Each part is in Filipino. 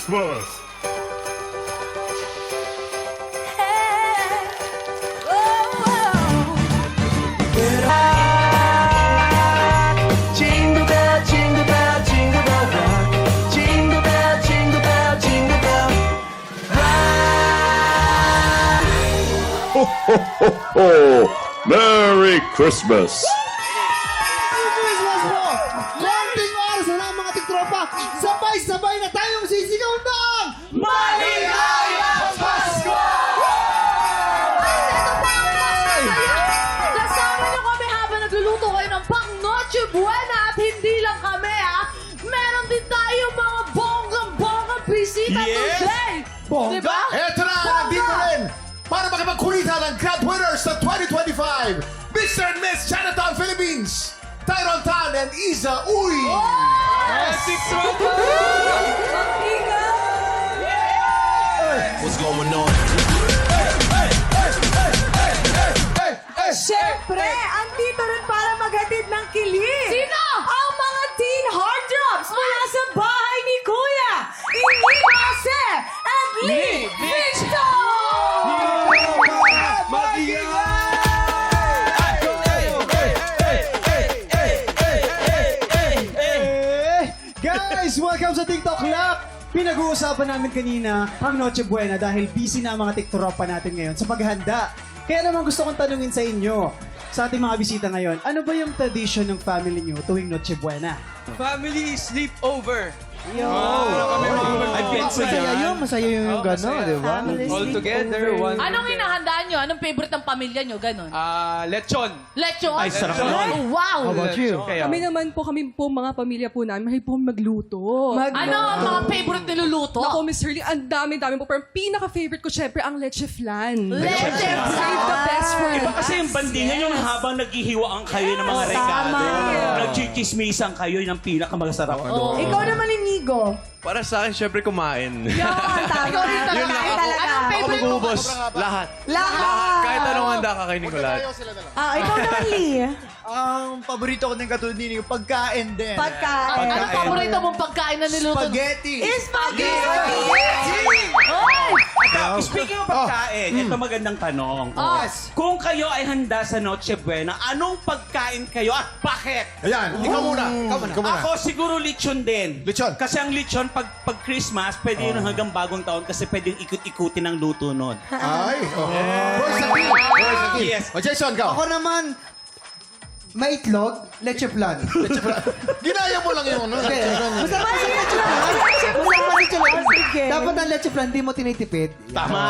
Christmas! Jingle bell, jingle bell, jingle bell rock. Jingle bell, jingle bell, jingle bell rock. Ho, ho, ho, ho! Merry Christmas! Christmas po! Konting oras na lang mga tiktropa. Sabay-sabay na tayong sisigaw ng Maligayang Pasko! Kasama niyo kami habang nagluluto kayo ng pang Noche Buena at hindi lang kami meron din tayo mga bonggang-bonggang bisita today. Bongga? Diba? Eto na, nandito rin para makipagkulita ng grand winners sa 2025, Mr. and Miss Chinatown Philippines, Tyrone Tan and Isa Uy! What's going on? Siyempre, andito rin para maghatid ng kilig. Sino? Ang mga teen heartthrobs mula sa bahay ni Kuya, Ini Jose and Lee Victor! Guys, welcome sa TikTok Lock! Pinag-uusapan namin kanina ang Noche Buena dahil busy na ang mga tiktropa natin ngayon sa paghahanda. Kaya naman gusto kong tanungin sa inyo, sa ating mga bisita ngayon, ano ba yung tradition ng family nyo tuwing Noche Buena? Family sleepover. Masaya yung gano'n, di ba? All together, one. Anong hinahandaan nyo? Anong favorite ng pamilya nyo? Ganon. Lechon. Lechon? Ay, sarap Oh, wow! How about you? Kaya, Kami po mga pamilya po namin, mahilig po magluto. Ano ang mga favorite niluluto? Ako, Miss Hurley, ang dami-dami po. Pero pinaka-favorite ko, syempre, ang leche flan. Leche Save the best friend. Iba kasi yung bandingan yung habang naghihiwaan kayo ng mga regalo. Nagchichismisan kayo yung pinakamasarap doon. Ikaw naman, Inigo. para sa akin, syempre kumain. Yan, tama. Ikaw rin Yun lang talaga. talaga. Anong Ako favorite mo? magubos. Lahat. Lahat. Kahit anong handa, kakainin ko lahat. Ikaw naman, Lee. Ang paborito ko din katulad nini, pagkain din. Pagkain. Anong paborito mong pagkain na niluto? Spaghetti. Spaghetti! Oy! Speaking of pagkain, ito magandang tanong. Kung kayo ay handa sa Noche Buena, anong pagkain kayo at bakit? Ayan, ikaw muna. Ikaw muna. Ako siguro lechon din. Lechon. Kasi ang lechon, pag Christmas, pwede yun hanggang bagong taon kasi pwedeng ikut-ikutin ang luto nun. Ay, versatile. Yes. O Jason, ikaw. Ako naman, maitlog, leche flan. Ginaya mo lang yung ano. Masama sa leche flan. Masama sa leche flan. Dapat ang leche flan, di mo tinitipid. Tama.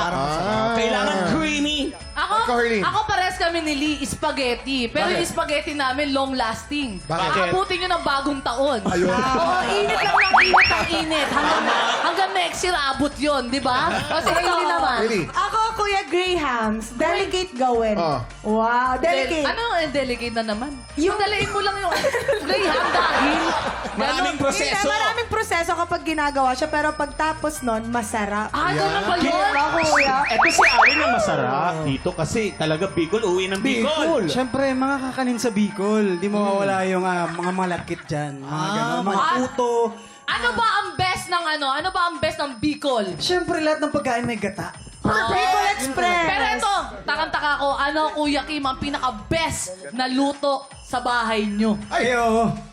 Kailangan creamy. Ako, Carly. ako pares kami ni Lee, spaghetti. Pero yung spaghetti namin, long lasting. Bakit? Aabutin nyo ng bagong taon. Ayun. Oo, init lang ng init ang init. Hanggang next year, abot yun, di ba? O sige, Lee naman. Really? Ako, Kuya Grahams. Delicate gawin. Wow, delicate. Ano ang delegate na naman? Yung dalain mo lang yung Graham dahil. Maraming Hindi, proseso. maraming proseso kapag ginagawa siya, pero pagtapos nun, masarap. Ah, ganun ba yun? Kuya. Ito si Alin ang masarap dito kasi talaga Bicol, uwi ng Bicol. Siyempre, mga kakanin sa Bicol. Di mawawala yung mga malakit dyan. Mga gano'n. Mga puto. Ano ba ang best ng ano? Ano ba ang best ng Bicol? Siyempre, lahat ng pagkain may gata. Bicol Express. Pero ito, takang-taka ko, ano, Kuya Kim, ang pinaka-best na luto sa bahay nyo? Ay,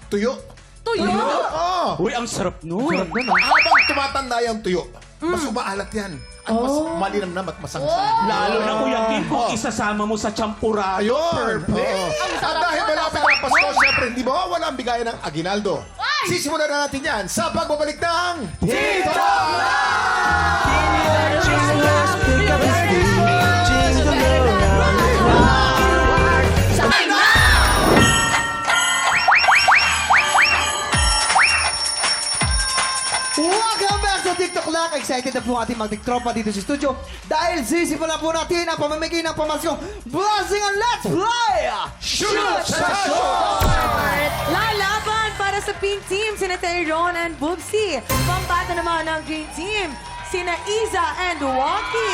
tuyo. Tuyo! Oo. Uy, ang sarap nun. Habang tumatanda yung tuyo, mas umaalat yan. At mas malinamnam at masangsa. Lalo na Kuya Kim, kung isasama mo sa champurado. Ayun. Perfect. At dahil malapit na ang Pasko, syempre, hindi mawawala ang bigayan ng Aguinaldo. Sisimulan na natin yan sa pagbabalik ng Tito! Welcome back sa TikTok Lock. Excited na po ang ating mga tiktropa dito sa studio. Dahil sisimulan po natin ang pamamigay ng pamaskong Blessing and Let's Play! Shoot! Shoot! Lalaban para sa Pink Team, sina Tyrone and Bubsy. Pambata naman ng Green Team, sina Iza and Waki.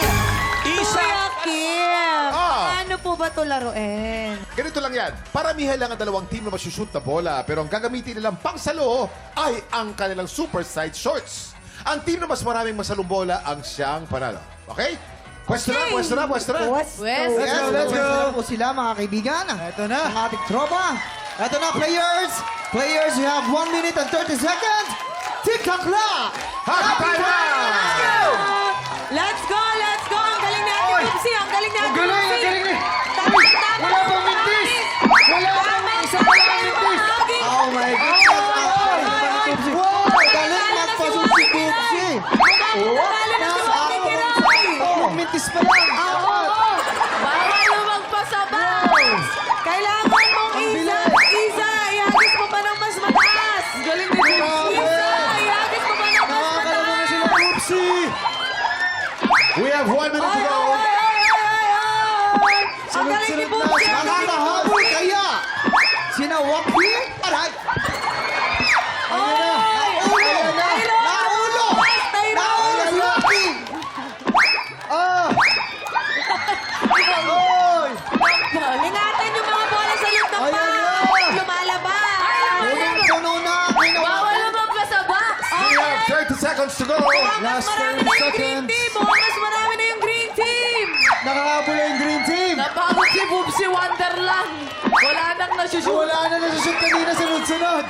Isa! Kuya Kim, Ah. ano po ba ito laruin? Ganito lang yan. Paramihan lang ang dalawang team na masushoot na bola pero ang gagamitin nilang pangsalo ay ang kanilang super size shorts. Ang team na mas maraming masalumbola ang siyang panalo. Okay? Pwesto na, pwesto na, pwesto na. West. Yes, let's go. Po sila, mga kaibigan. Ito na. Ang ating tropa. Ito na, players. Players, you have 1 minute and 30 seconds. TikTok clock. Happy time na! Let's go, let's go! Ang galing natin, Bubsy! Ang galing natin, Ang galing, Bubsy! ang galing. Tama! Wala pang mintis. Wala pang isa pa lang mintis. Oh my God. Wow, galing magpasok si Bubsy. Talo na si Bubsy Kiray! Mintis pa lang. Bawal mo magpasabaw. Kailangan mong isa! Isa! Ihagis mo pa ng mas mataas! Galing ni Bubsy! Isa! Ihagis mo pa ng mas Nakakalaman na sila, mataas! Oopsie! We have 1 minute to go. Ang galing ni Sunod-sunod na. Bubsy! Nakakahabol kaya. Sina Waki. Aray. Naulo na. Naulo. Naulo si Waki. Oy. Ingatan yung mga bola sa loob ng Ayan na. box! Lumalabas! Punong-puno na. Bawal mo magpasabaw. We have 30 seconds to go. Mas marami na yung green team! Mas marami na yung green team! Nakakahabol na yung Green Team. Napagod si Bubsy Wonderland. Wala nang nasushoot. Wala na nasushoot kanina, sunod-sunod.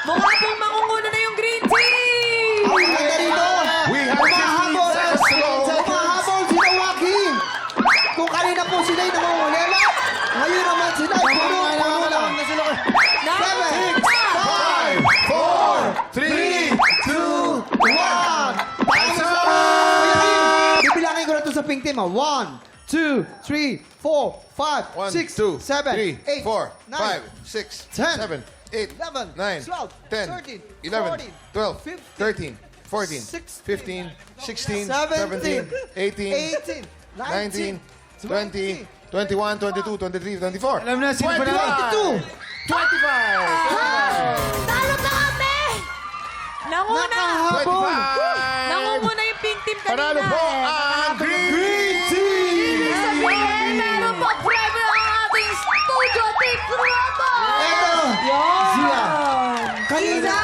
Mukha pong mangunguna na yung green team! Ang ganda rito. We have 15 seconds to go. Humahabol sina Waki. Kung kanina po sila'y nangungulela, ngayon naman sila puno-puno lang. Na sila. 7, 5, 4, 3, 2, 1. Bibilangin ko na ito sa pink team. 1, 2, 3, 4, 5, 6, 7, 8, 4, 9, 5, 6, 10, 7, 8, 11, 9, 12, 10, 13, 11, 12, 14, 13, 14, 15, 16, 17, 18, 19, 20, 21, 22, 23, 24. Alam na, sino pa na? 25! 25! Talo ka kami. Nanguna! Nakahabol. 25! Nangunguna yung pink team kanina! Panalo po ang Green Team! Sabihin, meron pa premyo ang ating studio team drama. Ito. Zia. Kanina.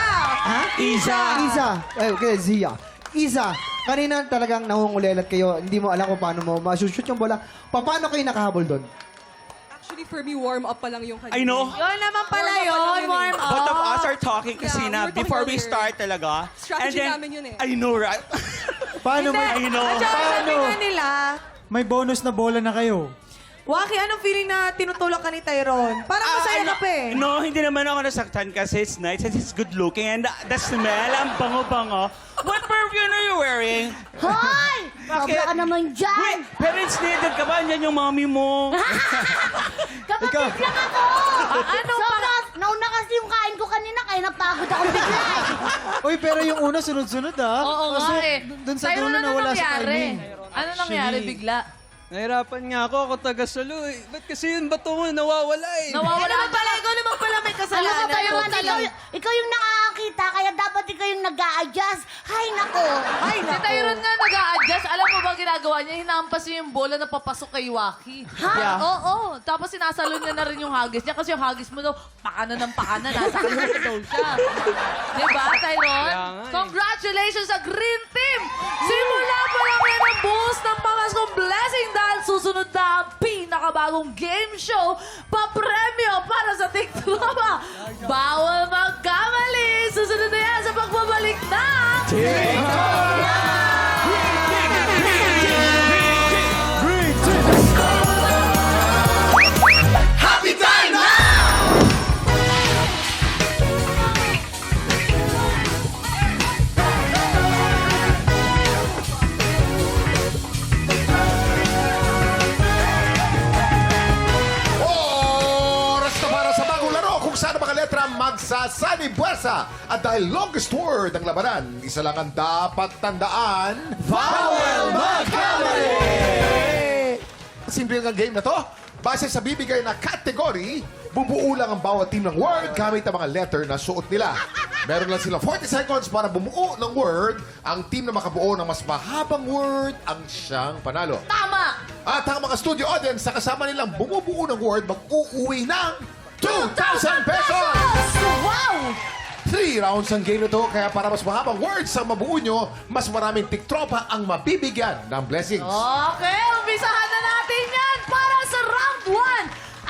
Ha? Isa! Isa. Ay, okay, Zia. Isa. Kanina talagang nangungulelat kayo. Hindi mo alam kung paano mo masushoot yung bola. Paano kayo nakahabol doon? Actually, for me, warm up pa lang yung kanina. I know. Yun naman pala Warm up pa lang yun, yun eh. warm up. Both of us are talking kasi Yeah, na we were talking before we earlier. start talaga. Strategy namin yun eh. I know, right? Paano Hindi. may, I know. At saka sabi Paano? nga nila, may bonus na bola na kayo? Waki, anong feeling na tinutulak ka ni Tyrone? Parang masaya ka pa eh. No, hindi naman ako nasaktan kasi it's nice and it's good looking and the smell, ang bango-bango. What perfume are you wearing? Hoy! Bakit? Sobra ka naman dyan. Wait, parents needed ka ba? Andyan yung mommy mo. Kapatid lang ako. Ano pa? Nauna kasi yung kain ko kanina kaya napagod ako bigla. Uy, pero yung una, sunod-sunod ah. Oo Kaso, nga eh. Doon sa Sa'yo dulo ano na wala sa nangyari? timing. Ano nangyari bigla? Nahirapan nga ako taga-salo eh. Ba't kasi yung bato mo nawawala eh? Nawawala Naman pala, ikaw naman pala may Alam kasalanan. mo tayo, ikaw yung nakakakita, kaya dapat ikaw yung nag-a-adjust. Hay nako. Hay nako. Si Tyron nga nag-a-adjust. Alam mo ba ginagawa niya? Hinampas niya yung bola na papasok kay Waki. Ha? Yeah. Oo. Tapos sinasalon niya na rin yung hagis niya kasi yung hagis mo daw, pakana ng pakana. Nasa kanya daw siya. Diba, Tyron? Kaya nga eh. Congratulations sa Green Team! Simula pa lang yan ang buhos ng Pamaskong Blessing dahil susunod na ang pinakabagong game show, papremyo para sa TikTok. Bawal magkamali! Susunod na yan sa pagbabalik na... Happy time na! Oras na para sa bagong laro kung saan ang mga letra magsasani buwersa. At dahil longest word ang labanan, isa lang ang dapat tandaan. Bawal magkamali! Simple ang game na to. Base sa bibigay na category, bubuo lang ang bawat team ng word gamit ang mga letter na suot nila. Meron lang silang 40 seconds para bumuo ng word. Ang team na makabuo ng mas mahabang word ang siyang panalo. Tama! At ang mga studio audience sa kasama nilang bumubuo ng word, mag-uuwi ng 2,000 pesos! Wow! 300 3 rounds ang game na to, kaya para mas mahabang words ang mabuo nyo, mas maraming tiktropa ang mabibigyan ng blessings. Okay, umpisahan na natin yan para sa round 1.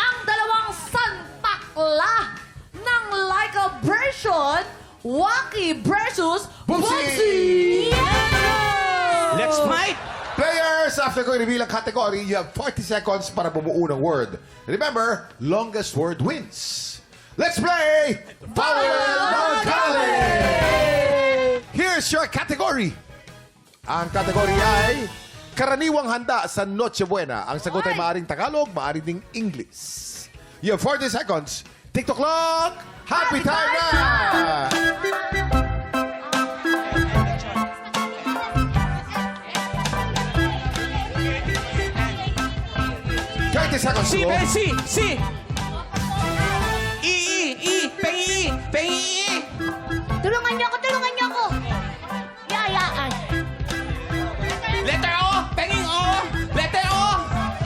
Ang dalawang santakla ng Laika version, Waki versus Bubsy! Bubsy! Let's fight! Players, after ko i-reveal ang category, you have 40 seconds para bumuo ng word. Remember, longest word wins. Let's play Power ng Kali! Here's your category. Ang category ay karaniwang handa sa Noche Buena. Ang sagot ay maaring Tagalog, maaring ding English. You have 40 seconds. TikTok clock! Happy time na! 30 seconds to Si, go. si! Pengi! Tulungan niyo ako, tulungan niyo ako. Yayaan. Letter O! Penging O! Letter O!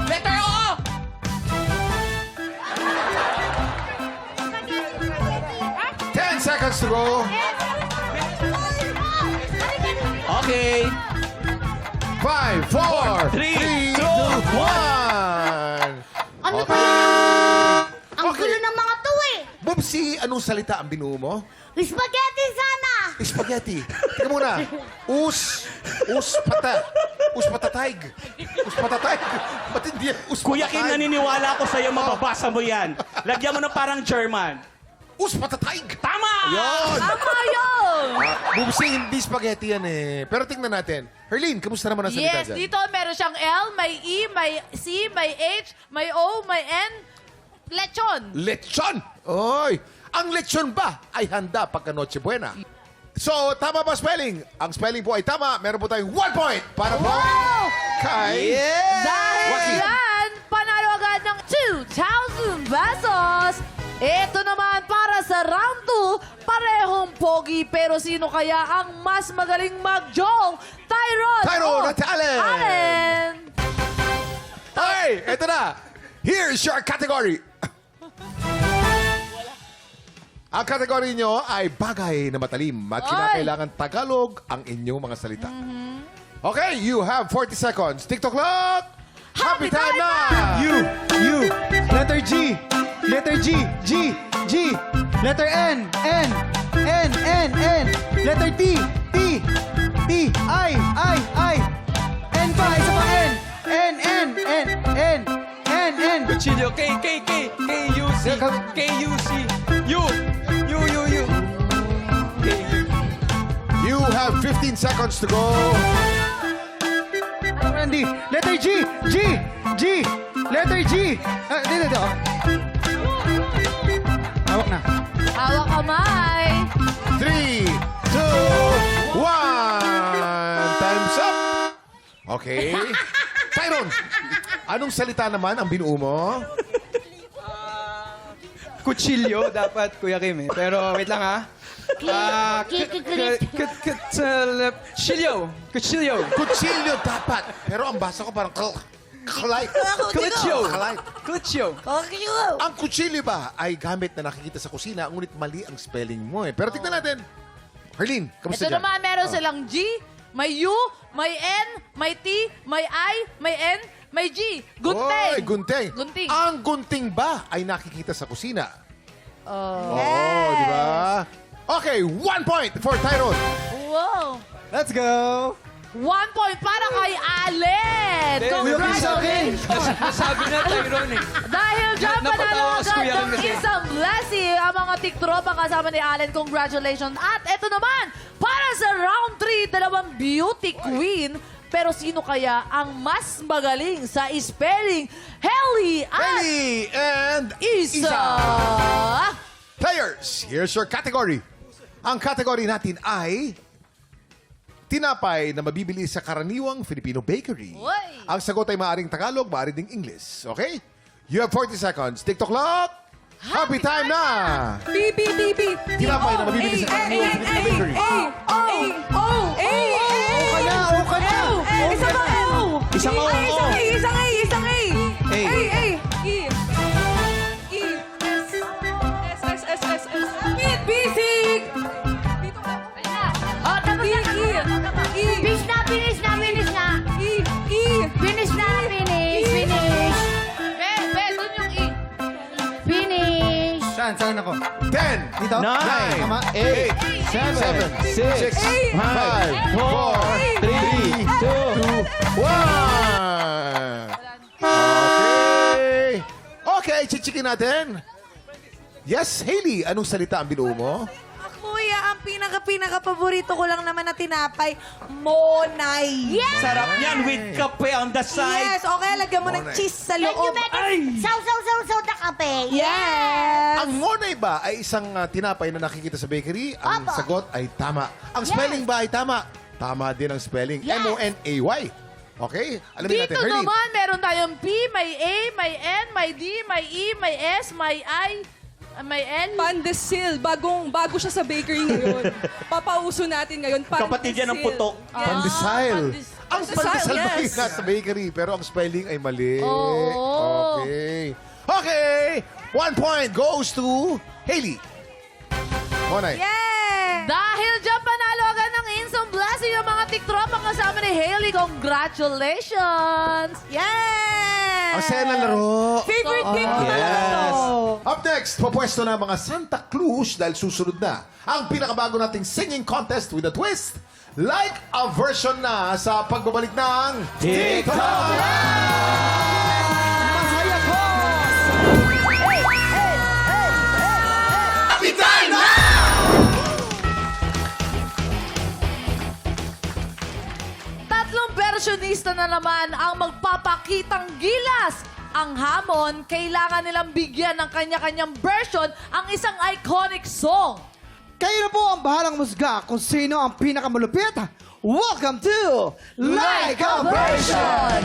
Letter O! Ten seconds to go. Okay. 5, 4, 3, 2, 1. Ano ba yan? Ang Okay. gulo ng mga to eh. Bubsy, anong salita ang binuo mo? Spaghetti sana. Spaghetti. Tingnan muna. Patatayg. Ba't hindi yan? Kuya Kim, naniniwala ako sa'yo, mababasa mo yan. Lagyan mo na parang German. Patatayg. Tama! Yun. Tama yun! Bubsy, hindi spaghetti yan eh. Pero tingnan natin. Herlene, kamusta naman ang salita Yes, dyan? dito meron siyang L, may E, may C, may H, may O, may N. Lechon. Lechon! Oy! Ang lechon ba ay handa pagka Noche Buena? So, tama ba spelling? Ang spelling po ay tama. Meron po tayong 1 point para po kay... Dahil Waki. yan, panalo agad ng 2,000 pesos. Ito naman para sa round 2, parehong pogi. Pero sino kaya ang mas magaling mag-jong? Tyron! Tyron o at Allen! Allen! Hey, eto na. Here's your category. Ang category nyo ay bagay na matalim at kinakailangan Tagalog ang inyong mga salita. Okay, you have 40 seconds. TikTok clock! Happy time na! U. Letter G. Letter G. G. Letter N. Letter T. I. N pa, isa pa N. N. Cuchillo. K, U, C. U. You have 15 seconds to go. Randy. Letter G. Letter G. Dito. Hawak na. Hawak kamay. 3, 2, 1. Time's up. Okay. Tyron, anong salita naman ang binuo mo? Cuchillo dapat, Kuya Kim eh. Pero wait lang ha. Cuchillo. Kutsilyo dapat. Pero ang basa ko parang Cuchillo. Ang kutsilyo ba ay gamit na nakikita sa kusina, ngunit mali ang spelling mo eh. Pero tignan natin. Herlene, kamusta Ito dyan? naman meron silang G, may U, may N, may T, may I, may N, may G. Gunting. Oy, gunting. Gunting. Ang gunting ba ay nakikita sa kusina? Oh. Oo, di ba? Okay, 1 point for Tyron. Wow. Let's go. 1 point para kay Allen. Congratulations. Nasabi na Tyron eh. Dahil dyan Napatawa panalo si agad Kuya ng Kim kasi. isang blessing ang mga tiktropa kasama ni Allen. Congratulations. At ito naman, para sa round 3, dalawang beauty queen. Pero sino kaya ang mas magaling sa spelling? Helly at Ellie and Isa. Players, here's your category. Ang category natin ay tinapay na mabibili sa karaniwang Filipino bakery. Uy. Ang sagot ay maaaring Tagalog, maaaring ding English. Okay? You have 40 seconds. TikTok clock. Happy time na! B. Tinapay na mabibili sa karaniwang Filipino bakery. O ka na. Isang O. Isang O. Isang A. S. Bisig. Saan ako? 10, Dito? 9, Tama. 8, 7, 6, 5, 4, 3, 2, 1. Okay. Okay, chichikin natin. Yes, Hailey, anong salita ang binuo mo? Kuya, ang pinaka-paborito ko lang naman na tinapay, Monay. Yes! Sarap yan with kape on the side. Yes, okay, lagyan mo ng Monay. cheese sa Can you loob. make it saw the kape? Yes! Ang Monay ba ay isang tinapay na nakikita sa bakery? Ang Opo. sagot ay tama. Ang Yes. spelling ba ay tama? Tama din ang spelling. Yes. M-O-N-A-Y. Okay? Alamin natin, Dito Herlene. naman, meron tayong P, may A, may N, may D, may E, may S, may I, may L. Pandesil. Bago siya sa bakery ngayon. Papauso natin ngayon. Kapatid yan ng putok. Pandesal. Ang pandesal ba yes. yung nasa bakery? Pero ang spelling ay mali. Oo. Okay. Okay. 1 point goes to Hailey. Monay. Yeah! Dahil dyan, panalo agad ng instant blessing yung mga tiktropang kasama ni Hailey. Congratulations! Yes! Ang saya ng laro. Favorite game ko talaga Yes. to. Up next, papwesto na mga Santa Cruz dahil susunod na ang pinakabago nating singing contest with a twist. Like a version na sa pagbabalik ng TikTok Tatlong versionista na naman ang magpapakitang gilas. Ang hamon, kailangan nilang bigyan ng kanya-kanyang version ang isang iconic song. Kayo na po ang bahalang musga kung sino ang pinakamalupit. Welcome to Like a Version!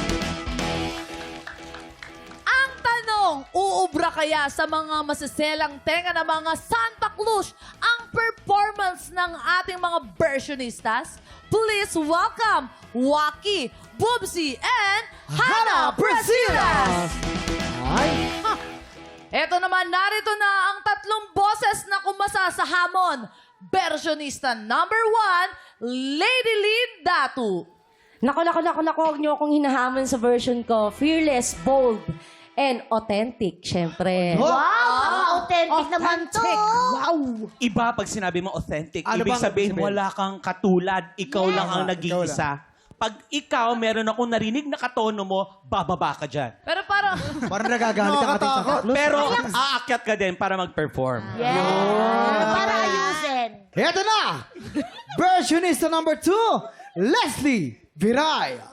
Ang tanong, uubra kaya sa mga masiselang tenga ng mga Santa Cruz ang performance ng ating mga versionistas? Please welcome Waki, Bubsy, and Hannah Presilas! Eto naman, narito na ang tatlong boses na kumasa sa hamon. Versionista number 1, Lady Lynn Datu. Nako, huwag niyo akong hinahamon sa version ko. Fearless, bold, and authentic, syempre. Wow! Authentic naman to. Wow! Iba pag sinabi mo authentic. Ano Ibig bang sabihin, sabihin? wala kang katulad. Ikaw lang ang nag-iisa. Pag ikaw, meron akong narinig na katono mo, bababa ka dyan. Pero parang... Parang nagagalit ang ating Santa Cruz. Pero aakyat ka din para mag-perform. Yeah. Para ayusin. Eto na! Versionista number 2, Leslie Viray.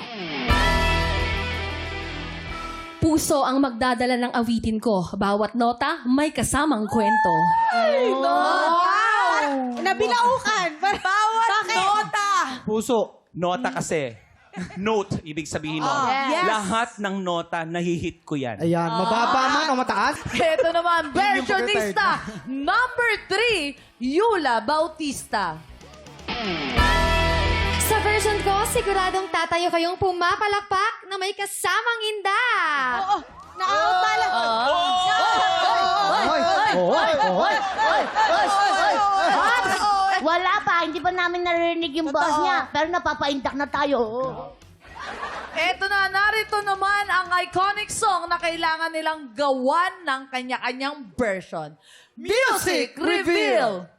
Puso ang magdadala ng awitin ko. Bawat nota, may kasamang kwento. Wow! Nabilaukan. Bawat nota. Puso. Nota kasi. Note, ibig sabihin nun. Yes. Lahat ng nota, nahihit ko yan. Ayan, mababa man o mataas? Ito naman, versionista number 3, Yula Bautista. Sa version ko, siguradong tatayo kayong pumapalakpak na may kasamang inda. Oo. Nakakapala. Wala pa, hindi pa namin narinig yung boss niya. Pero napapaindak na tayo. Ito na, narito naman ang iconic song na kailangan nilang gawan ng kanya-kanyang version. Music Reveal!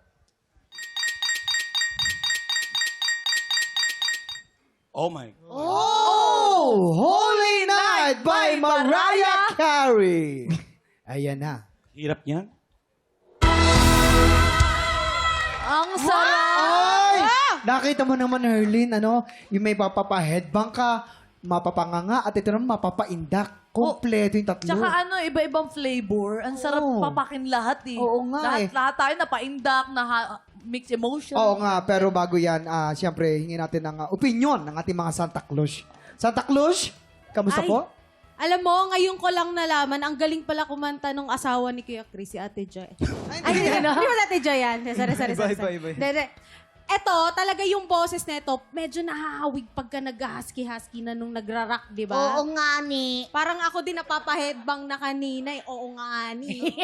Oh my God. Oh! Holy Night by Mariah Carey. Ayan na. Hirap yan. Ang sarap! Ay! Nakita mo naman, Herlin, ano? Yung may mapapa-headbang ka, mapapanganga, at ito naman mapapaindak. Kompleto yung tatlo. Tsaka ano, iba-ibang flavor. Ang sarap Oo. papakin lahat eh. Oo nga eh. Lahat tayo napaindak, mixed emotion. Oo nga, pero bago yan, siyempre, hingin natin ang opinion ng ating mga Santa Cruz. Santa Cruz, kamusta Ay. po? Alam mo, ngayon ko lang nalaman, ang galing pala kumanta nung asawa ni Kuya Chris, si Ate Joy. Ay, hindi ba Ate Joy yan? Sorry. Hindi. Eto, talaga yung boses na ito, medyo nahahawig pagka nag-husky-husky na nung nagra-rock, di ba? Oo nga ni. Parang ako din napapaheadbang na kanina. Oo nga ni.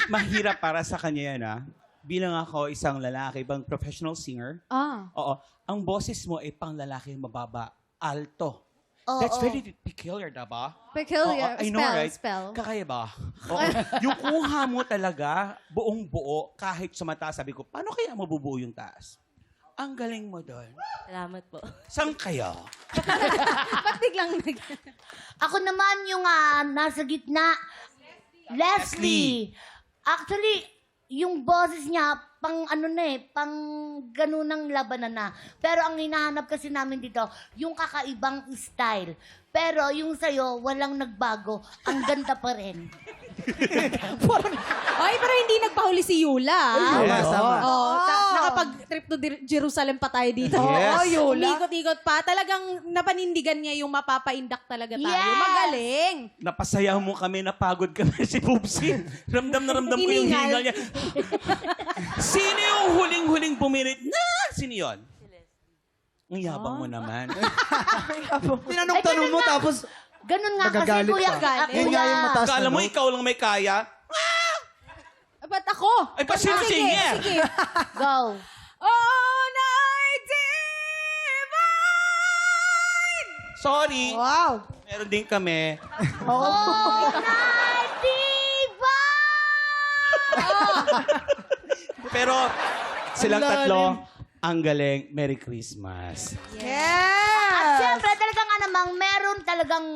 Mahirap para sa kanya yan, ha? Bilang ako isang lalaki, bang professional singer, Ah. oo, ang boses mo ay pang lalaki mababa, alto. Oo. That's very peculiar, diba? Peculiar. Oo, I know, right? Spell. Kakaiba. Oo. Yung kuha mo talaga, buong buo, kahit sa mataas, sabi ko, paano kaya mabubuo yung taas? Ang galing mo doon. Salamat po. Saan kaya? Ba't biglang Ako naman yung nasa gitna. Leslie. Actually, yung boses niya, pang pang ganunang labanan na. Pero ang hinahanap kasi namin dito, yung kakaibang style. Pero yung sa'yo, walang nagbago. Ang ganda pa rin. Ay, pero hindi nagpahuli si Yula. Tama. Nakapag-trip to Jerusalem pa tayo dito. Yes. Yula. Umikot-ikot pa. Talagang napanindigan niya yung mapapaindak talaga tayo. Yes. Magaling. Napasaya mo kami, napagod kami si Pupsi. Ramdam na ramdam ko yung Hiningal. hingal niya. Sino yung huling-huling bumirit na? Sino yun? Ang yabang mo naman. Tinanong-tanong mo tapos Ganun nga kasi, Magagalit Kuya. pa. Yun nga yung mataas Kala na mo note. ikaw lang may kaya? Ba't ako? Ay, pa sino Sige, singer? sige. Go. Oh, night divine! Sorry. Wow. Meron din kami. Oh, night diva! Pero silang Ang tatlo, lalim. ang galing. Merry Christmas. At syempre, talaga nga namang meron talagang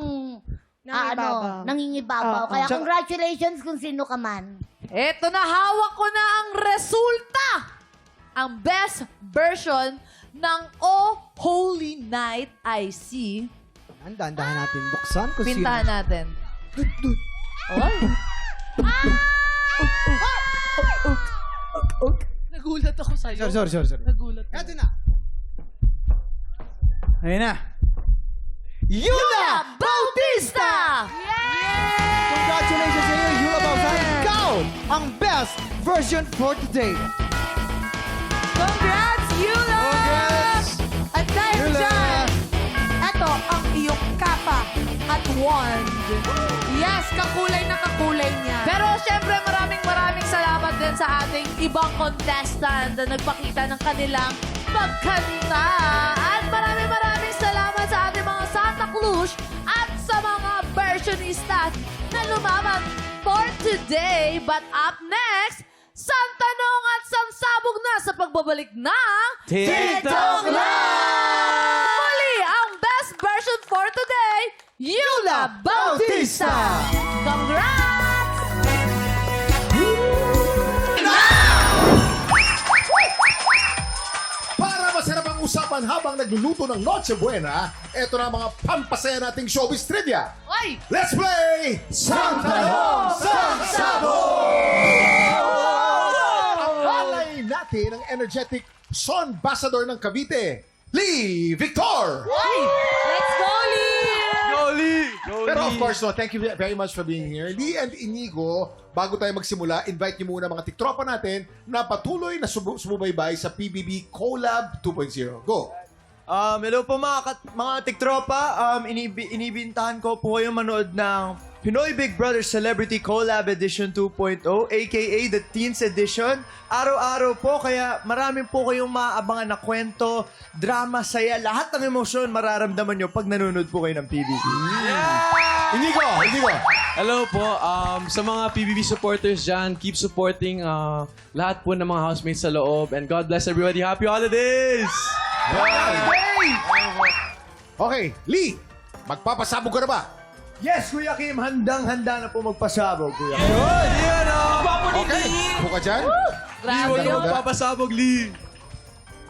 Nangingibabaw. nangingibabaw. Kaya Tsaka- congratulations kung sino ka man. Eto na, hawak ko na ang resulta. Ang best version ng Oh Holy Night I See. Dahan-dahan natin buksan kung sino. Pintahan natin. Oy. Nagulat ako sa'yo. Sorry. Nagulat ako. Ito na. Ayun na. Yula Bautista! Congratulations sa iyo, Yula Bautista. Ikaw ang best version for today. Congrats, Yula! Congrats! At dahil Yula! dyan, eto ang iyong kapa at wand. Yes, kakulay na kakulay niya. Pero syempre maraming salamat din sa ating ibang contestant na nagpakita ng kanilang pagkanta. At maraming salamat sa ating mga Santa Claus at sa mga versionistas na lumaban for today. But up next, Santanong at Sansabog na sa pagbabalik ng TikTok Live! Muli, ang best version for today, Yula Bautista! Congrats! Para masarap ang usapan habang nagluluto ng Noche Buena, eto na ang mga pampasaya nating showbiz trivia. Oy! Let's play Santanong Sansabog! Ang alay natin ang energetic son ambassador ng Cavite, Lee Victor! Let's go, Lee! Pero of course, no, thank you very much for being here. Lee and Inigo, bago tayo magsimula, invite niyo muna mga tiktropa natin na patuloy na sumubaybay sa PBB Collab 2.0. Go! Hello po mga tiktropa. Inibintahan ko po kayong manood ng Pinoy Big Brother Celebrity Collab Edition 2.0, aka the Teens Edition. Araw-araw po, kaya maraming po kayong maabangan na kwento, drama, saya, lahat ng emosyon mararamdaman nyo pag nanonood po kayo ng PBB. Inigo! Hello po, sa mga PBB supporters dyan, keep supporting lahat po ng mga housemates sa loob. And God bless everybody. Happy holidays! Okay, Lee, magpapasabog ka na ba? Yes, Kuya Kim, handang-handa na po magpasabog, Kuya Kim. Okay, buka dyan. Grabe yun. Papasabog, Lee!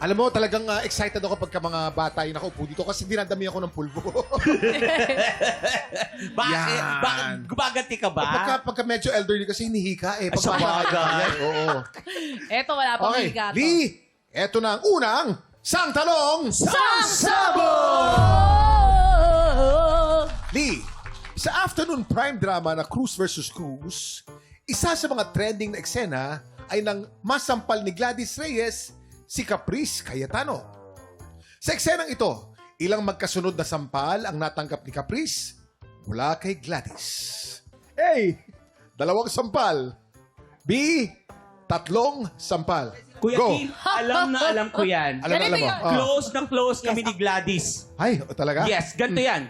Alam mo, talagang excited ako pagka mga bata yung nakaupo dito kasi dinadami ako ng pulbo. Bakit? Yan. Bakit? Gumaganti ka ba? Pagka medyo elderly kasi hinihika eh. Sa bagay. Oo. Eto, wala pang Okay, higa to. Lee, eto na ang unang Sangtanong Lee, sa afternoon prime drama na Cruz vs. Cruz, isa sa mga trending na eksena ay nang masampal ni Gladys Reyes si Caprice Cayetano. Sa eksenang ito, ilang magkasunod na sampal ang natanggap ni Caprice mula kay Gladys. A. 2 sampal. B. 3 sampal. Kuya Go. Kim, alam na alam ko yan. Alam mo. Close na close kami ni Gladys. Ay, talaga? Yes, ganito yan.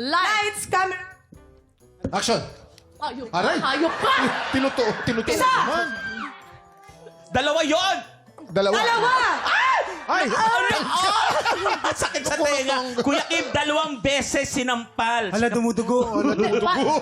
Lights, camera. Action! Hayop. Aray! Hayop ka! Tinuto naman. Dalawa yon! Dalawa! Ay! Sakit sa tenga. Kuya Kim, 2 beses sinampal. Hala, dumudugo.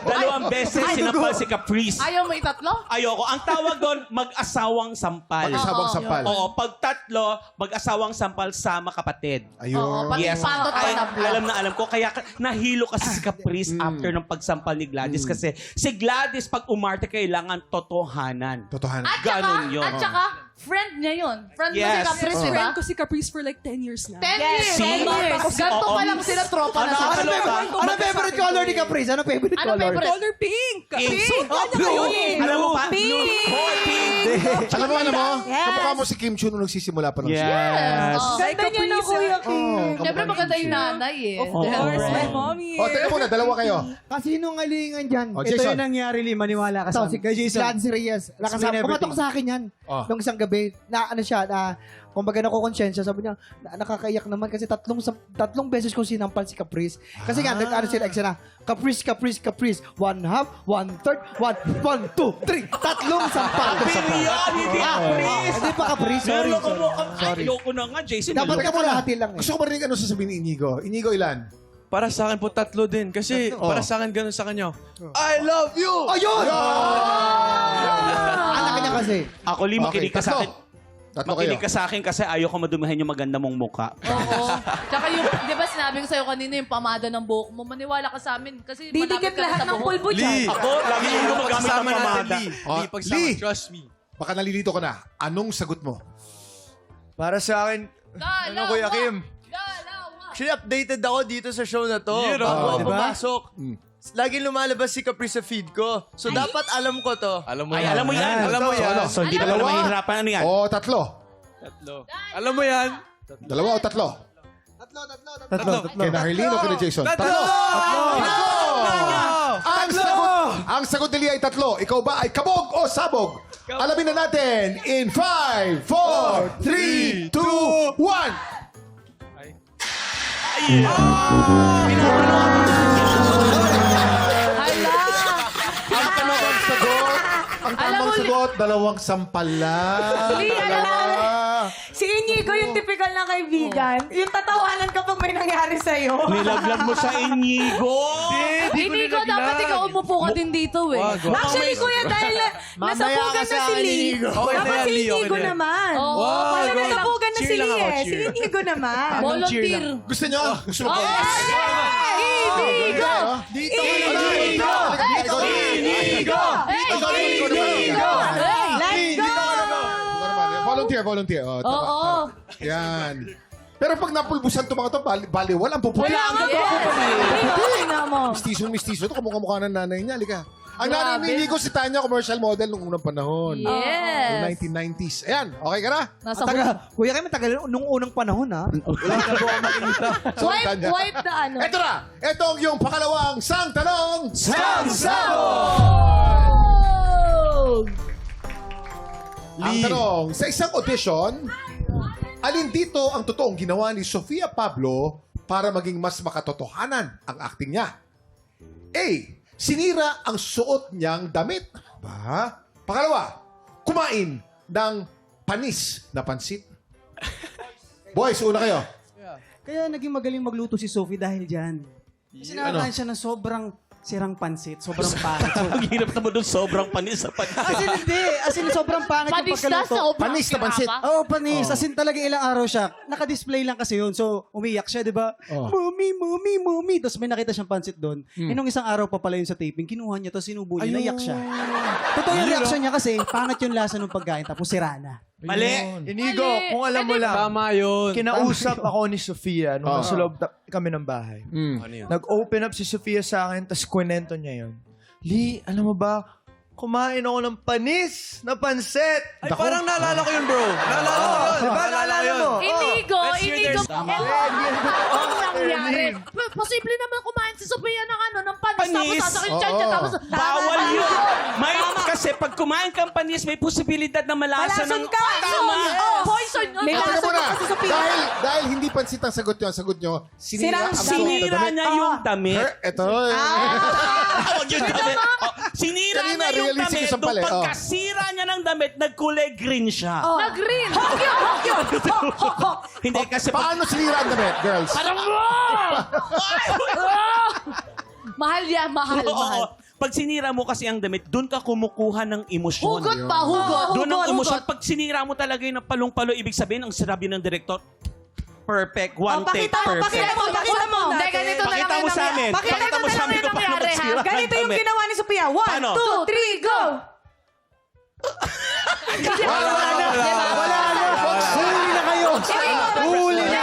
Dalawang beses sinampal si Caprice. Ayaw mo itatlo? Ayoko. Ang tawag doon, mag-asawang sampal. Mag-asawang sampal. Oo, pag 3, mag-asawang sampal sama kapatid. Ayun. Pati patot pa Ay, na alam ko. Kaya nahilo kasi si Caprice after ng pagsampal ni Gladys. Kasi si Gladys, pag umarte, kailangan totohanan. Totohanan. Ganon yun. At saka, friend niya yun. Friend mo si Yes. Caprice, di ba? Friend ko si Caprice for like 10 years na. 10 years. See? Ganto Oo. pa lang sila tropa na sa Ano favorite color ni Caprice? Ano favorite Ano color? favorite? Color pink. Pink. Blue. Alam mo pa? Pink. Oh, pink. Alam mo, Yes. kamukha mo si Kim Chu nung nagsisimula pa ng show. Yes. Oh. Ganda niya na, Kuya Kim. Siyempre maganda yung nanay eh. Of course, my mommy. O, teka muna, dalawa kayo. Kasi nung alingan dyan, Oh, Ito Jason. yung nangyari, Lee. Maniwala ka sa amin. Kay Jason. Gladys Reyes. Explain Pumatok everything. sa akin yan. Oh. Nung isang gabi, na ano siya, na kumbaga nakukonsensya, sabi niya, nakakaiyak naman kasi tatlong beses kong sinampal si Caprice. Kasi nga, ano sila, eksena, Caprice, 1/2, 1/3, 1, 2, 3, tatlong sampal. Period, hindi Caprice. Hindi pa Caprice, sorry. Naloko mo. Sorry. Ayoko na nga, Jason. Dapat naloko ka mo lahati lang eh. Gusto ko marinig ano sasabihin ni Inigo. Inigo, ilan? Para sa akin po, 3 din. Kasi para sa akin, ganun sa kanya. I love you! Ayun! Anak niya kasi. Ako, Lee, makinig ka sa akin. Tatlo kayo. Makinig ka sa akin kasi ayoko madumihan yung maganda mong mukha. Oo. Tsaka yung, di ba sinabi ko sa'yo kanina yung pamada ng buhok mo, maniwala ka sa amin. Kasi Didikit malapit ka na lahat sa ng buhok. pulbo dyan. Lee! Ako, lagi Lee, yung gumagamit ng pagsama natin, pamada. Lee. Oh, Lee, pagsama. Lee! Trust me. Baka nalilito ka na. Anong sagot mo? Para sa akin, Galaw Kuya ka! Kim? Galaw ka! Actually, updated ako dito sa show na to. Yeah, Bago ako diba? pumasok. Laging lumalabas si Caprice sa feed ko. So, dapat alam ko to. Alam mo Ay, yan. alam mo yan. Alam mo yan. So, hindi na pala mahihirapan. Ano yan? O, tatlo. Alam mo yan. Dalawa o tatlo? Tatlo. Kay na Harleen o kay na Jason? Tatlo! Ang sagot ni Lee ay tatlo. Ikaw ba ay kabog o sabog? Alamin na natin in 5, 4, 3, 2, 1. Ang tamang sagot, dalawang sampal lang. Lee, alam mo, si Inigo yung typical na kaibigan. Yung tatawanan kapag may nangyari sa'yo. Nilaglag mo sa Inigo. Inigo, dapat ikaw umupo ka din dito eh. Actually, Kuya, dahil nasabugan na si Lee. Dapat si Inigo naman. Oo. Para go. nasabugan na si Cheer lang Lee ako, eh. Si cheer. Inigo naman. Volunteer. Gusto nyo? Gusto mo? Inigo! Dito ka naman. Dito ka Let's go! Volunteer. O, tama. Oo. Yan. Pero pag napulbusan ito mga ito, baliwal ang puputi. Wala ang gagawin mo. Mistiso ito, kamukha ng nanay niya. Halika. Ang nanay ni Inigo si Tanya, commercial model nung unang panahon. Yes. Noong 1990s. Ayan, okay ka na? Nasa Taga, Kuya Kim, tagal nung unang panahon, ha? Wala ka po ako makikita. Sorry, Tanya. Wipe the ano. Ito na. Ito ang yung pangalawang sang tanong. Ang tanong, sa isang audition, alin dito ang totoong ginawa ni Sofia Pablo para maging mas makatotohanan ang acting niya? A. Sinira ang suot niyang damit. Ba? Pangalawa, kumain ng panis na pansit. Boys, una kayo. Kaya naging magaling magluto si Sophie dahil dyan. Kasi nakakaan siya ng sobrang sirang pansit, sobrang pangit. Ang hirap naman doon, sobrang panis sa panis. As in, hindi. As in, sobrang pangit yung Panis na pagkaluto. sa Panis na pansit. Oo, panis. As in, talagang ilang araw siya. Naka-display lang kasi yun. So, umiyak siya, di ba? Oh. Mommy. Tapos may nakita siyang pansit doon. Eh, nung isang araw pa pala yun sa taping, kinuha niya, tapos sinubo niya, naiyak siya. Totoo yung reaction niya kasi, pangit yung lasa ng pagkain, tapos sira na. Mali. Inigo, kung alam mo lang, Tama yun. kinausap ako ni Sofia nung nasa loob kami ng bahay. Ano yun? Nag-open up si Sofia sa akin, tapos kwento niya yun. Lee, alam mo ba, kumain ako ng panis na pansit. Ay, parang naalala ko yun, bro. Naalala ko yun. Diba, naalala mo? Inigo, Let's hear Inigo. this. Tama. Ang nangyari. Posible naman kumain si Sophia ng panis. Tapos Panis? sasakit siya. Tapos, Bawal yun. May, kasi pag kumain kang panis, may posibilidad na malasa ng... Malason ka! Tama. Poison lasa niya. May Teka lasa muna. pa kasi sa Pia. Dahil hindi pansit ang sagot nyo, ang sagot nyo, sinira ang suot na Sinira damit. niya yung damit. Ito. Huwag yung damit. Oh, sinira Kanina, niya yung realistic damit. isang Nung pala, oh. pagkasira niya ng damit, nagkulay green siya. Nag-green. Hindi kasi pag... Paano sinira ang damit, girls? Mahal yan, mahal, mahal. Oo. Pag sinira mo kasi ang damit, doon ka kumukuha ng emosyon. Hugot pa, hugot. Doon ang Hugot, emosyon. hugot. Pag sinira mo talaga yung palong-palo, ibig sabihin, ang sinabi ng director, perfect, one take, Pakita mo, perfect. pakita mo. Hindi, ganito na lang Pakita mo yung sa amin. nangyari. Pakita mo sa amin kung paano nangyari, ha? magsira ng Ganito yung damit. ginawa ni Sophia. 1, Paano? 2, 3, go! Wala na. Huli na kayo. Huli na.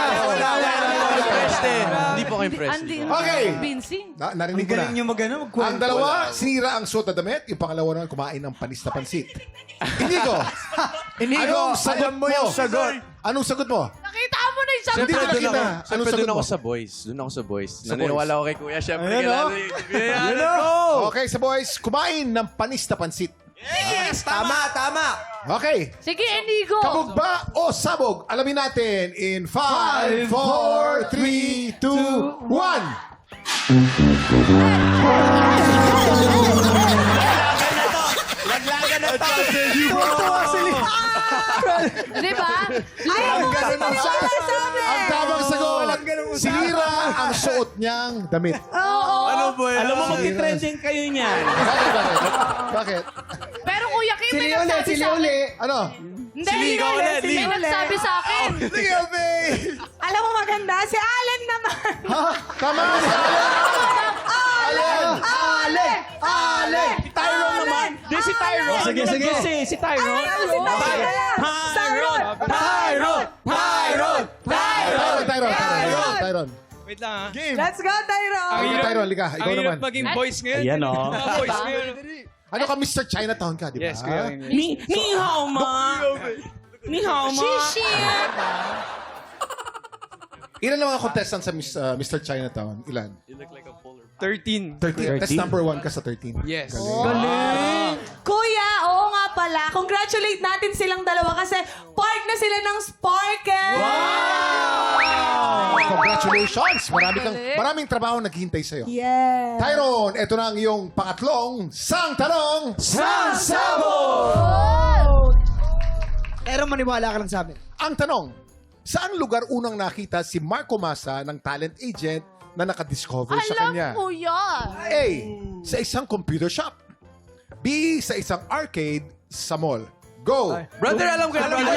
Hindi po kayo impressed. Okay. Convincing. Narinig Ang ko na. galing nyo magkwento. Ang dalawa, sinira ang suot na damit. Yung pangalawa naman, kumain ng panis na pansit. Inigo. Anong sagot alam mo yung sagot. Anong sagot mo? Nakita mo na yung sagot. Hindi ko Siyempre, nakita. Anong Siyempre, sagot doon ako mo? sa boys. Doon ako sa boys. Sa Naniniwala boys. ako kay Kuya. Siyempre, Ayan, kailangan. Okay, sa boys, kumain ng panis na pansit. Yes, Tama, tama. Okay. Sige, Inigo. Kabog ba o sabog? Alamin natin in 5, 4, 3, 2, 1. Laglagan na to. Di ba? Ang tamang sagot, sinira ang suot niyang damit. Ano po yan? Alam mo, mag-trending kayo niyan. Bakit? Pero Kuya Kim, may Sili nagsabi sa akin. Ano? Hindi, Siligaw ulit, may Lee. nagsabi sa akin. Alam mo maganda, si Allen naman. Tama si Allen! Ale! Tyrone naman. Di si Tyrone. Sige, sige. Si Tyrone. Tyron. Wait lang ha. Let's go, Tyrone! Okay, Tyron, lika. Ikaw naman. maging boys ngayon. Ayan o. Boys ngayon. Ano ka, Mr. Chinatown ka, di ba? Yes, kuya. Ni hao ma. Ni hao ma. Ilan ang mga contestant sa Mr. Chinatown? Ilan? You look like a polar 13. 13. That's number 1 ka sa 13. Yes. Kuya, oo nga pala. Congratulate natin siling dalawa kasi part na sila ng Sparkle! Congratulations! Maraming trabaho naghihintay sa'yo. Yeah. Tyron, ito na ang iyong pangatlong sang tanong. Pero maniwala ka lang sa amin. Ang tanong, saang lugar unang nakita si Marco Massa ng talent agent na nakadiscover sa kanya? Alam ko yan. A. Sa isang computer shop. B. Sa isang arcade sa mall. Go! Brother, alam ko. Alam ko.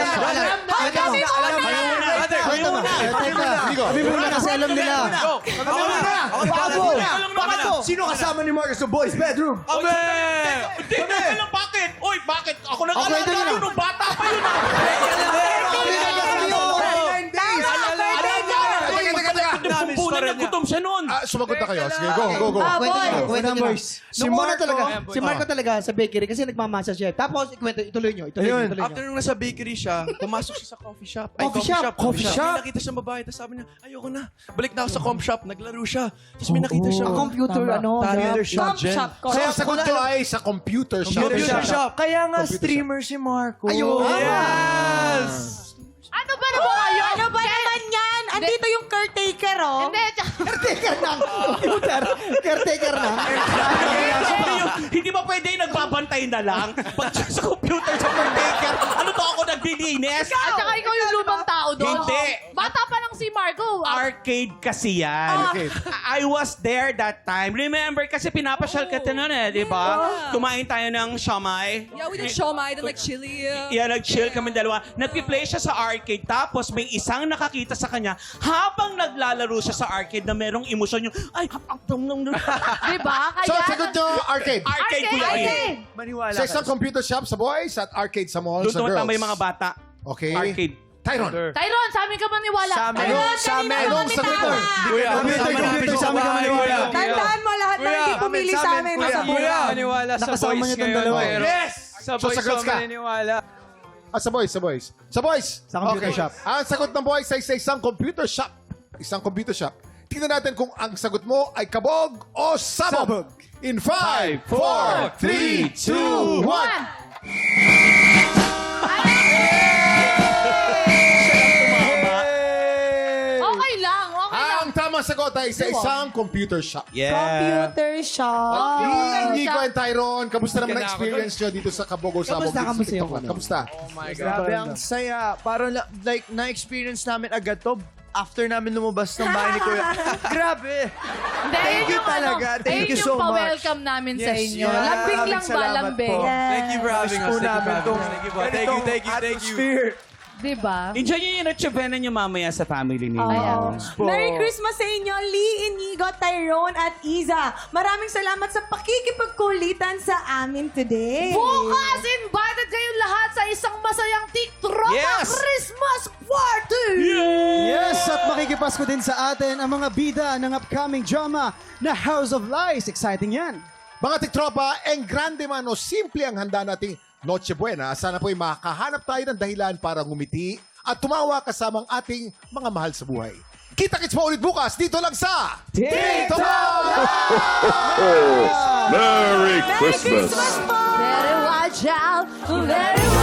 Sabi mo na kasi alam nila. Sino kasama ni Marcus sa boys' bedroom? Hindi, alam bakit? Oy, bakit? Ako nag-alala nung bata pa yun. Pumpunan ng gutom siya noon. Sumagot na kayo. Sige, go. Kwento nyo. Si Marco talaga sa bakery kasi nagmamasa siya. Tapos, ituloy nyo. After nung nasa bakery siya, pumasok siya sa coffee shop. Coffee shop. May nakita siya babae, tapos sabi niya, ayoko na. Balik na ako sa comp shop. Naglaro siya. Tapos may nakita siya. Computer, Talent shop. Jen. So, ang sagot ko ay sa computer shop. Computer shop. Kaya nga Computer streamer si Marco. Ayun. Yes! Ano ba naman kayo? Ano ba naman yan? Andito yung caretaker, oh. Hindi, Caretaker ng computer. Caretaker na. Hindi ba pwede yung nagbabantay na lang? Pag sa computer sa caretaker, ano to ako naglilinis? at saka ikaw yung lumang tao doon. Hindi. Bata pa lang si Marco. Arcade kasi yan. Arcade. I was there that time. Remember, kasi pinapasyal ka nun di ba? Kumain tayo ng siomay. Yeah, we did siomai, then like chili. Yeah, nag-chill kami dalawa. Nag-play siya sa arcade, tapos may isang nakakita sa kanya habang naglalaro siya sa arcade na merong emosyon yung, ay, Diba? Kaya, So, sagot nyo, arcade. Arcade, Kuya Kim. arcade. Maniwala Sa isang computer shop sa boys at arcade sa mall Doon sa girls. tumatambay yung mga bata. Okay. Arcade. Tyron. Tyron, sa amin ka maniwala. Sa amin. Tyron, Sa amin. kanina Anong kami sagot tama. Kuya, Computer sa amin ka maniwala. Tandaan mo lahat na hindi pumili sa amin. Nasa Kuya, buwan. maniwala sa Nakasama boys niyo tong ngayon. dalawa. Pero Yes! Sa So, boys sa girls ko ka. maniniwala. Sa boys. Sa boys. Sa computer shop. Ang sagot ng boys ay sa isang computer shop. Isang computer shop. Tingnan natin kung ang sagot mo ay kabog o sabog. Sabog. In 5, 4, 3, 2, 1. sagot ay sa isang computer shop. Yeah. Computer shop. Nico and Tyrone, kamusta naman ang experience nyo dito sa Kabogo Sabog? Kamusta yung Kamusta? Oh my God. Grabe, ang saya. Parang like, na-experience namin agad to after namin lumabas ng bahay ni Kuya. Grabe! Thank you talaga. Thank you so much. pa-welcome namin sa Yes, inyo. yeah. Lambing lang Maraming ba? salamat Lambing. po. Thank you for having us. Thank you for having us. Thank you po. Thank you, thank you, thank you. Atmosphere. Diba? Enjoy nyo yung Noche Buena nyo mamaya sa family ninyo. Merry Christmas sa inyo, Lee, Inigo, Tyrone, at Iza. Maraming salamat sa pakikipagkulitan sa amin today. Bukas, invited kayong lahat sa isang masayang TikTropa Yes! Christmas Party! Yes, at makikipasko din sa atin ang mga bida ng upcoming drama na House of Lies. Exciting yan. Mga tiktropa, en grande man o simple ang handa nating Noche Buena. Sana po'y makahanap tayo ng dahilan para ngumiti at tumawa kasamang ating mga mahal sa buhay. Kita-kits pa ulit bukas dito lang sa TikTok! Merry Christmas! Better watch out! Better